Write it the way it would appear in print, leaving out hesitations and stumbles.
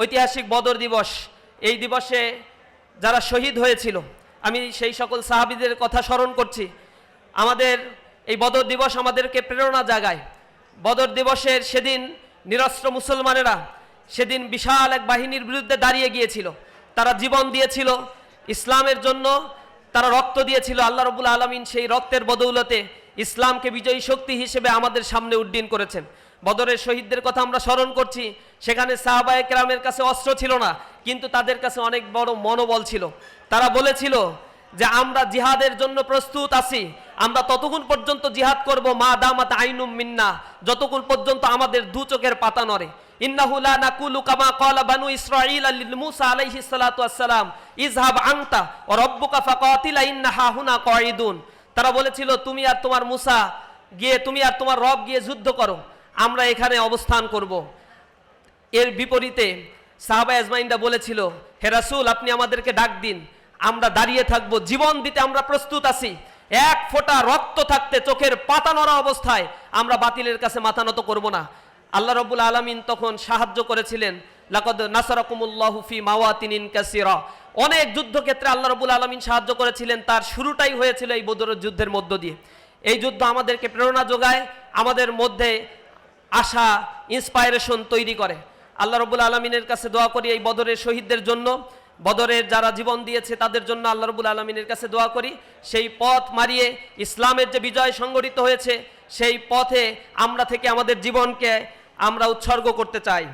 ঐতিহাসিক বদর দিবস। এই দিবসে যারা শহীদ হয়েছিল, আমি সেই সকল সাহাবীদের কথা স্মরণ করছি। আমাদের এই বদর দিবস আমাদেরকে প্রেরণা জাগায়। বদর দিবসের সেদিন নিরস্ত্র মুসলমানেরা সেদিন বিশাল এক বাহিনীর বিরুদ্ধে দাঁড়িয়ে গিয়েছিল। তারা জীবন দিয়েছিল ইসলামের জন্য, তারা রক্ত দিয়েছিল। আল্লাহ রাব্বুল আলামিন সেই রক্তের বদৌলতে ইসলামকে বিজয়ী শক্তি হিসেবে আমাদের সামনে উড্ডীন করেছেন। বদরের শহীদদের কথা আমরা স্মরণ করছি। সেখানে সাহাবায়ে কেরামের কাছে অস্ত্র ছিল না, কিন্তু তাদের কাছে অনেক বড় মনোবল ছিল। তারা বলেছিল যে আমরা জিহাদের জন্য প্রস্তুত আছি, আমরা ততক্ষণ পর্যন্ত জিহাদ করব মা দামাত আইনুম মিন্না, যতক্ষণ পর্যন্ত আমাদের দু চোখের পাতা নড়ে। ইন্নাহু লা নাকুলু কামা ক্বালা বানু ইসরাঈল লিল মূসা আলাইহিস সালাতু ওয়াস সালাম ইযহাব আনতা ওয়া রাব্বুকা ফাকাতিলা ইন্না হাহুনা কাঈদুন। তারা বলেছিল তুমি আর তোমার মূসা গিয়ে, তুমি আর তোমার রব গিয়ে যুদ্ধ করো, আমরা এখানে অবস্থান করব। এর বিপরীতে সাহাবায়ে আজমাইনরা বলেছিল হে রাসূল আপনি আমাদেরকে ডাক দিন, আমরা দাঁড়িয়ে থাকবো, জীবন দিতে আমরা প্রস্তুত আছি। এক ফোঁটা রক্ত থাকতে চোখের পাতা নড়া অবস্থায় আমরা বাতিলের কাছে মাথা নত করব না। আল্লাহ রাব্বুল আলামিন তখন সাহায্য করেছিলেন। লাকাদ নাসারাকুমুল্লাহু ফি মাওয়াতিনিন কাসীরা, অনেক যুদ্ধক্ষেত্রে আল্লাহ রাব্বুল আলামিন সাহায্য করেছিলেন। তার শুরুটাই হয়েছিল এই বদরের যুদ্ধের মধ্য দিয়ে। এই যুদ্ধ আমাদেরকে প্রেরণা যোগায়, আমাদের মধ্যে আশা, ইন্সপাইরেশন তৈরি করে। আল্লাহ রাব্বুল আলামিনের কাছে দোয়া করি এই বদরের শহীদদের জন্য, বদরের যারা জীবন দিয়েছে তাদের জন্য আল্লাহ রাব্বুল আলামিনের কাছে দোয়া করি। সেই পথ মারিয়ে ইসলামের যে বিজয় সংগঠিত হয়েছে সেই পথে আমরা থেকে আমাদের জীবনকে আমরা উৎসর্গ করতে চাই।